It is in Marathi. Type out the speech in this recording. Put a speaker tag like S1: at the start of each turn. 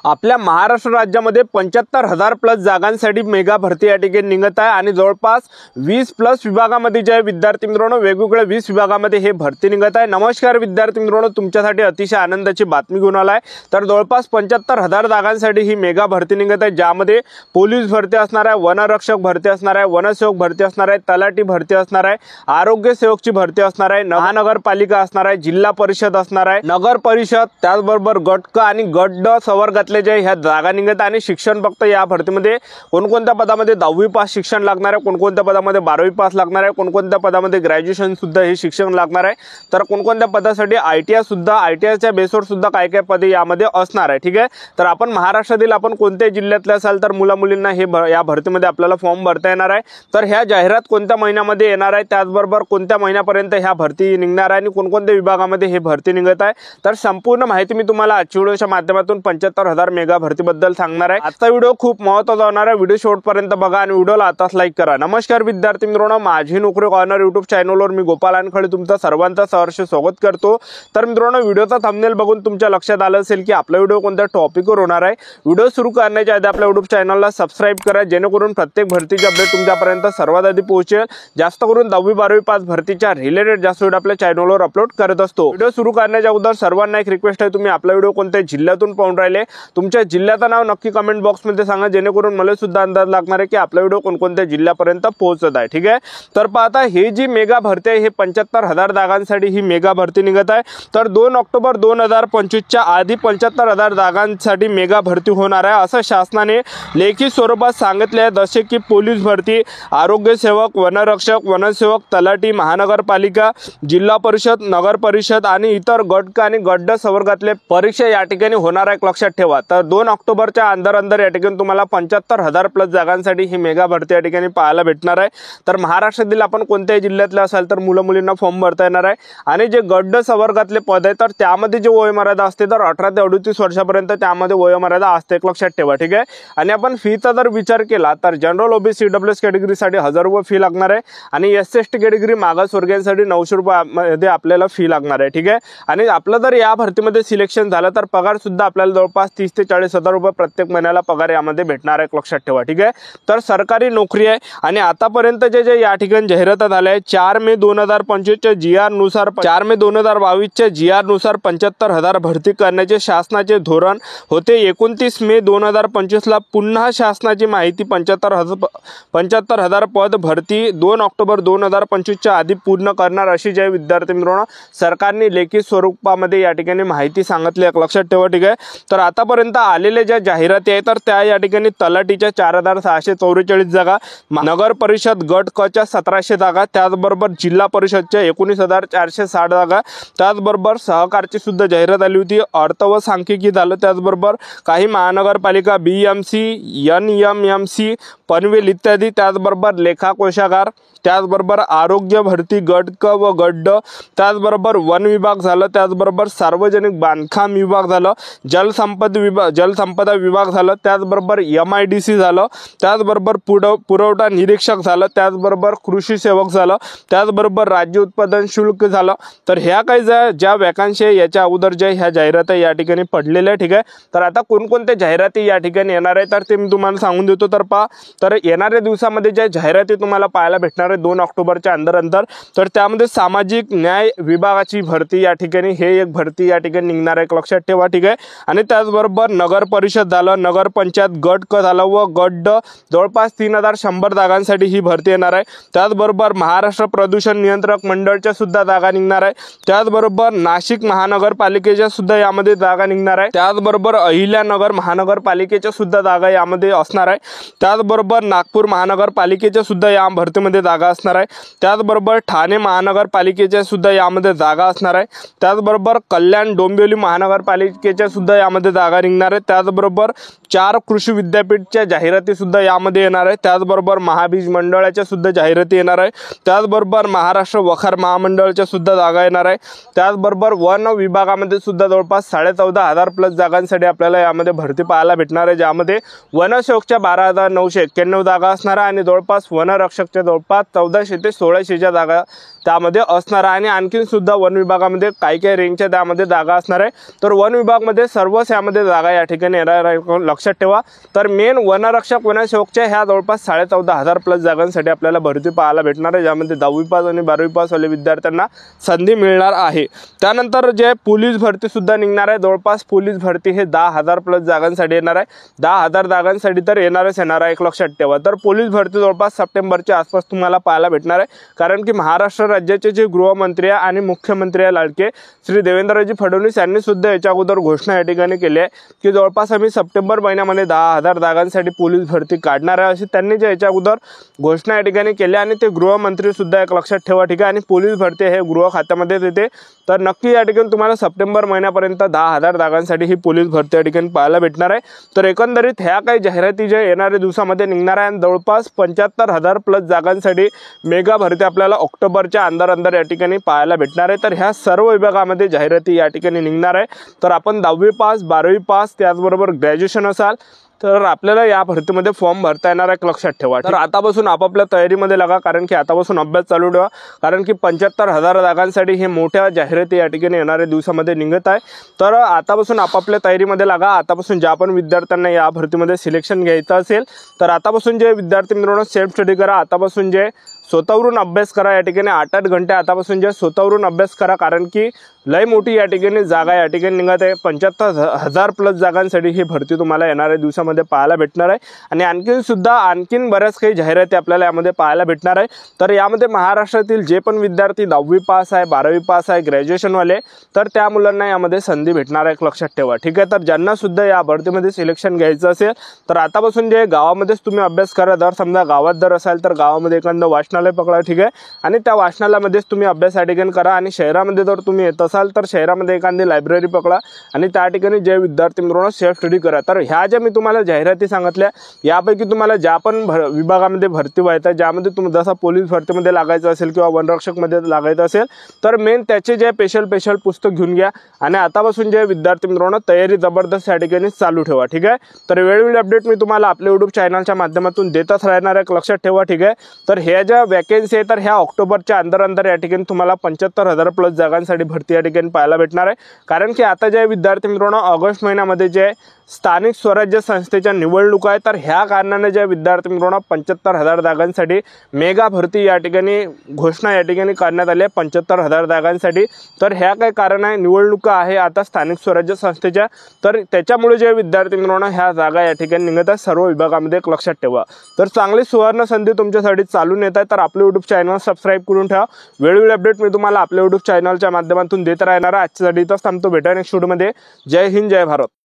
S1: आपल्या महाराष्ट्र राज्यामध्ये 75,000 प्लस जागांसाठी मेगा भरती या ठिकाणी निघत आहे आणि जवळपास 20 प्लस विभागामध्ये जे विद्यार्थी मित्रांनो वेगवेगळ्या 20 विभागामध्ये हे भरती निघत आहे। नमस्कार विद्यार्थी मित्रांनो, तुमच्यासाठी अतिशय आनंदाची बातमी घेऊन आलाय। तर जवळपास 75,000 जागांसाठी ही मेगा भरती निघत आहे, ज्यामध्ये पोलीस भरती असणार आहे, वनरक्षक भरती असणार आहे, वनसेवक भरती असणार आहे, तलाठी भरती असणार आहे, आरोग्य सेवकची भरती असणार आहे, महानगरपालिका असणार आहे, जिल्हा परिषद असणार आहे, नगर परिषद, त्याचबरोबर गट क आणि गट ड संवर्गातले जे ह्या जागा निघत आणि शिक्षण फक्त या भरतीमध्ये कोणकोणत्या पदामध्ये 10वी पास शिक्षण लागणार आहे, कोणकोणत्या पदामध्ये 12वी पास लागणार आहे, कोणकोणत्या पदामध्ये ग्रॅज्युएशन सुद्धा हे शिक्षण लागणार आहे, तर कोणकोणत्या पदासाठी आयटीआय सुद्धा आयटीआयच्या बेसवर सुद्धा काय काय पदे यामध्ये असणार आहे। ठीक आहे, तर आपण महाराष्ट्रातील आपण कोणत्या जिल्ह्यातले असाल तर मुला मुलींना हे या भरतीमध्ये आपल्याला फॉर्म भरता येणार आहे। तर ह्या जाहिरात कोणत्या महिन्यामध्ये येणार आहे, त्याचबरोबर कोणत्या महिन्यापर्यंत ह्या भरती निघणार आहे आणि कोणकोणत्या विभागामध्ये हे भरती निघत आहे, तर संपूर्ण माहिती मी तुम्हाला आजच्या व्हिडिओच्या माध्यमातून 75,000 मेगा भरतीबद्दल सांगणार आहे। आजचा व्हिडिओ खूप महत्त्वाचा होणार आहे, व्हिडिओ शेवटपर्यंत बघा आणि व्हिडिओला आताच लाईक करा। नमस्कार विद्यार्थी मित्रांनो, माझी नोकरी कॉर्नर YouTube चॅनलवर मी गोपाल अनखळे तुमचं सर्वांचं सहर्ष स्वागत करतो। तर मित्रांनो, व्हिडिओचा थंबनेल बघून तुमच्या लक्षात आलं असेल की आपला व्हिडिओ कोणत्या टॉपिकवर होणार आहे। व्हिडिओ सुरू करण्याच्या आधी आपल्या YouTube चॅनलला सबस्क्राइब करा, जेणेकरून प्रत्येक भरतीचे अपडेट तुमच्यापर्यंत सर्वात आधी पोहोचेल। जास्त करून 10वी 12वी पास भरतीच्या रिलेटेड जास्त व्हिडिओ आपल्या चॅनलवर अपलोड करत असतो। व्हिडिओ सुरू करण्याच्या अगोदर सर्वांना एक रिक्वेस्ट आहे, तुम्ही आपला व्हिडिओ कोणत्या जिल्ह्यातून पाहून राहिले तुमच्या जिल्ह्याचं नाव नक्की कमेंट बॉक्समध्ये सांगा, जेणेकरून मला सुद्धा अंदाज लागणार आहे की आपला व्हिडिओ कोणकोणत्या जिल्ह्यापर्यंत पोहोचत आहे। ठीक आहे, तर पाहता हे जी मेगा भरती आहे हे 75,000 जागांसाठी ही मेगा भरती निघत आहे। तर 2 ऑक्टोबर 2025 च्या आधी 75,000 जागांसाठी मेगा भरती होणार आहे असं शासनाने लेखी स्वरूपात सांगितले आहे। जसे की पोलीस भरती, आरोग्य सेवक, वनरक्षक, वनसेवक, तलाठी, महानगरपालिका, जिल्हा परिषद, नगर परिषद आणि इतर गट आणि गट संवर्गातले परीक्षा या ठिकाणी होणार आहे, लक्षात ठेवा। तर 2 ऑक्टोबरच्या अंदर या ठिकाणी तुम्हाला 75,000 प्लस जागांसाठी ही मेगा भरती या ठिकाणी पाहायला भेटणार आहे। तर महाराष्ट्रातील आपण कोणत्याही जिल्ह्यातले असाल तर मुलं मुलींना फॉर्म भरता येणार आहे आणि जे गट संवर्गातले पद आहे तर त्यामध्ये जे वयोमर्यादा असते तर 18 ते 38 वर्षापर्यंत त्यामध्ये वयोमर्यादा असते, लक्षात ठेवा। ठीक आहे, आणि आपण फीचा जर विचार केला तर जनरल ओबीसी CWS कॅटेगरीसाठी 1000 रुपये फी लागणार आहे आणि SC/ST कॅटेगरी मागासवर्गीयांसाठी 900 रुपये आपल्याला फी लागणार आहे। ठीक आहे, आणि आपलं जर या भरतीमध्ये सिलेक्शन झालं तर पगार सुद्धा आपल्याला जवळपास 30 ते 40,000 रुपये प्रत्येक महिन्याला पगार यामध्ये भेटणार आहे, लक्षात ठेवा। ठीक आहे, तर सरकारी नोकरी आहे आणि आतापर्यंत जे या ठिकाणी जाहिरात झाल्या आहे 4 मे 2025 च्या GR नुसार 4 मे 2022 च्या GR नुसार 75,000 भरती करण्याचे शासनाचे धोरण होते। 29 मे 2025 ला पुन्हा शासनाची माहिती 75,000 पद भरती 2 ऑक्टोबर 2025 च्या आधी पूर्ण करणार अशी जे विद्यार्थी मित्रांनो सरकारने लेखी स्वरूपामध्ये या ठिकाणी माहिती सांगितली आहे, लक्षात ठेवा। ठीक आहे, तर आतापर्यंत आलेल्या ज्या जाहिराती आहेत तर त्या या ठिकाणी तलाठीच्या 4,644 जागा, नगर परिषद गट क च्या 1,700 जागा, त्याचबरोबर जिल्हा परिषदच्या 19,460 जागा, त्याचबरोबर सहकारची सुद्धा जाहिरात आली होती, अर्थ व सांख्यिकी झालं, त्याचबरोबर काही महानगरपालिका BMC, NMMC, पनवेल इत्यादी, त्याचबरोबर लेखा कोशागार, त्याचबरोबर आरोग्य भरती गट क व गट ड, त्याचबरोबर वन विभाग झालं, त्याचबरोबर सार्वजनिक बांधकाम विभाग झालं, जलसंपदा विभाग झालं, त्याचबरोबर MIDC झालं, त्याचबरोबर पुरवठा निरीक्षक झालं, त्याचबरोबर कृषी सेवक झालं, त्याचबरोबर राज्य उत्पादन शुल्क झालं। तर ह्या काही ज्या वॅकन्सी आहे याच्या अगोदर ज्या ह्या जाहिराती या ठिकाणी पडलेल्या आहे। ठीक आहे, तर आता कोणकोणत्या जाहिराती या ठिकाणी येणार आहे तर ते मी तुम्हाला सांगून देतो। तर पहा, तर येणाऱ्या दिवसामध्ये ज्या जाहिराती तुम्हाला पाहायला भेटणार आहे 2 ऑक्टोबरच्या अंदर तर त्यामध्ये सामाजिक न्याय विभागाची भरती या ठिकाणी हे एक भरती या ठिकाणी निघणार आहे, लक्षात ठेवा। ठीक आहे, आणि त्याचबरोबर नगर परिषद झालं, नगर पंचायत गट क झालं व गट ड जवळपास 3,100 जागांसाठी ही भरती येणार आहे। त्याचबरोबर महाराष्ट्र प्रदूषण नियंत्रक मंडळच्या सुद्धा जागा निघणार आहे, त्याचबरोबर नाशिक महानगरपालिकेच्या सुद्धा यामध्ये जागा निघणार आहे, त्याचबरोबर अहिल्यानगर महानगरपालिकेच्या सुद्धा जागा यामध्ये असणार आहे, त्याचबरोबर नागपूर महानगरपालिकेच्या सुद्धा या भरतीमध्ये जागा असणार आहे, त्याचबरोबर ठाणे महानगरपालिकेच्या सुद्धा यामध्ये जागा असणार आहे, त्याचबरोबर कल्याण डोंबिवली महानगरपालिकेच्या सुद्धा यामध्ये जागा निघणार आहे, त्याचबरोबर 4 कृषी विद्यापीठच्या जाहिराती सुद्धा यामध्ये येणार आहे, त्याचबरोबर महाबीज मंडळाच्या सुद्धा जाहिराती येणार आहे, त्याचबरोबर महाराष्ट्र वखार महामंडळाच्या सुद्धा जागा येणार आहे, त्याचबरोबर वन विभागामध्ये सुद्धा जवळपास 14,500 प्लस जागांसाठी आपल्याला यामध्ये भरती पाहायला भेटणार आहे, ज्यामध्ये वनसेवकच्या 12,991 जागा असणार आहे आणि जवळपास वनरक्षकच्या जवळपास 1400 ते 1600च्या जागा त्यामध्ये असणार आहे। आणि आणखीन सुद्धा वन विभागामध्ये काही रेंजच्या त्यामध्ये जागा असणार आहे। तर वन विभागामध्ये सर्वच यामध्ये जागा या ठिकाणी येणार आहे, लक्षात ठेवा। तर मेन वनरक्षक वनसेवकच्या ह्या जवळपास 14,500 प्लस जागांसाठी आपल्याला भरती पाहायला भेटणार आहे, ज्यामध्ये 10वी पास आणि 12वी पास वाले विद्यार्थ्यांना संधी मिळणार आहे। त्यानंतर जे पोलीस भरती सुद्धा निघणार आहे, जवळपास पोलीस भरती हे 10,000 प्लस जागांसाठी येणार आहे। 10,000 जागांसाठी तर येणारच येणार आहे, एक लक्षात ठेवा। तर पोलीस भरती जवळपास सप्टेंबरच्या आसपास तुम्हाला पाहायला भेटणार आहे, कारण की महाराष्ट्र राज्याचे जे गृहमंत्री आणि मुख्यमंत्री लाडके श्री देवेंद्रजी फडणवीस यांनी सुद्धा याच्या अगोदर घोषणा या ठिकाणी केली आहे की जवळपास आम्ही सप्टेंबर महिन्यामध्ये 10,000 जागांसाठी पोलीस भरती काढणार आहे, अशी त्यांनी जे याच्या अगोदर घोषणा या ठिकाणी केली आणि ते गृहमंत्री सुद्धा एक लक्षात ठेवा, ठीक आहे। आणि पोलीस भरती हे गृह खात्यामध्ये येते, तर नक्की या ठिकाणी तुम्हाला सप्टेंबर महिन्यापर्यंत 10,000 जागांसाठी ही पोलीस भरती या ठिकाणी पाहायला भेटणार आहे। तर एकंदरीत ह्या काही जाहिराती जे येणाऱ्या दिवसामध्ये निघणार आहे, जवळपास 75,000 प्लस जागांसाठी मेगा भरती आपल्याला ऑक्टोबरच्या अंदर या ठिकाणी पाहायला भेटणार आहे। तर ह्या सर्व विभागामध्ये जाहिराती या ठिकाणी निघणार आहे। तर आपण 10वी पास 12वी पास त्याचबरोबर ग्रॅज्युएशन असाल तर आपल्याला या भरतीमध्ये फॉर्म भरता येणार आहे, लक्षात ठेवा। तर आतापासून आपापल्या तयारीमध्ये लागा, कारण की आतापासून अभ्यास चालू ठेवा, कारण की 75,000 जागांसाठी हे मोठ्या जाहिराती या ठिकाणी येणाऱ्या दिवसामध्ये निघत आहे। तर आतापासून आपापल्या तयारीमध्ये लागा। आतापासून ज्या पण विद्यार्थ्यांना या भरतीमध्ये सिलेक्शन घ्यायचं असेल तर आतापासून जे विद्यार्थी मित्रांनो सेल्फ स्टडी करा, आतापासून जे स्वतःवरून अभ्यास करा, या ठिकाणी 8-8 घंटे आतापासून जे स्वतःवरून अभ्यास करा, कारण की लय मोठी या ठिकाणी जागा या ठिकाणी निघत आहे। 75,000 प्लस जागांसाठी ही भरती तुम्हाला येणाऱ्या दिवसामध्ये पाहायला भेटणार आहे आणि आणखीन बऱ्याच काही जाहिराती आपल्याला यामध्ये पाहायला भेटणार आहे। तर यामध्ये महाराष्ट्रातील जे पण विद्यार्थी 10वी पास आहे 12वी पास आहे ग्रॅज्युएशनवाले, तर त्या मुलांना यामध्ये संधी भेटणार आहे, लक्षात ठेवा, ठीक आहे। तर ज्यांना सुद्धा या भरतीमध्ये सिलेक्शन घ्यायचं असेल तर आतापासून जे गावामध्येच तुम्ही अभ्यास करा। जर समजा गावात जर असाल तर गावामध्ये एखादं वाचनालय पकडा, ठीक आहे, आणि त्या वाचनालयामध्येच तुम्ही अभ्यास या ठिकाणी करा। आणि शहरामध्ये जर तुम्ही येत असाल तर शहरामध्ये एखादी लायब्ररी पकडा आणि त्या ठिकाणी जे विद्यार्थी मित्रांनो सेल्फ स्टडी करा। तर ह्या ज्या मी तुम्हाला जाहिराती सांगितल्या यापैकी तुम्हाला ज्या पण विभागामध्ये भरती व्हायचं आहे, ज्यामध्ये तुम्ही जसा पोलीस भरतीमध्ये लागायचं असेल किंवा वनरक्षकमध्ये लागायचं असेल तर मेन त्याचे जे स्पेशल पुस्तक घेऊन घ्या आणि आतापासून जे विद्यार्थी मित्रांनो तयारी जबरदस्त या ठिकाणी चालू ठेवा, ठीक आहे। तर वेळोवेळी अपडेट मी तुम्हाला आपल्या यूट्यूब चॅनलच्या माध्यमातून देतच राहणार आहे, लक्षात ठेवा, ठीक आहे। तर ह्या ज्या वॅकेन्सी आहे तर ह्या ऑक्टोबरच्या अंदर या ठिकाणी तुम्हाला 75,000 प्लस जागांसाठी भरती या ठिकाणी पाहायला भेटणार आहे, कारण की आता जे विद्यार्थी मित्रांनो ऑगस्ट महिन्यामध्ये जे स्थानिक स्वराज्य संस्थेच्या निवडणुका आहे, तर ह्या कारणाने जे विद्यार्थी मित्रांनो 75,000 जागांसाठी मेगा भरती या ठिकाणी घोषणा या ठिकाणी करण्यात आली आहे 75,000 जागांसाठी। तर ह्या काही कारण आहे, निवडणुका आहे आता स्थानिक स्वराज्य संस्थेच्या, तर त्याच्यामुळे जे विद्यार्थी मित्रांनो ह्या जागा या ठिकाणी निघत आहे सर्व विभागामध्ये, लक्षात ठेवा। तर चांगली सुवर्ण संधी तुमच्यासाठी चालून येत आहे, तर आपले यूट्यूब चॅनल सबस्क्राईब करून ठेवा। वेळोवेळी अपडेट मी तुम्हाला आपल्या यूट्यूब चॅनलच्या माध्यमातून देत राहणार आहे। आजच्यासाठी इथंच थांबतो, भेटा नेक्स्ट व्हिडिओमध्ये। जय हिंद, जय भारत।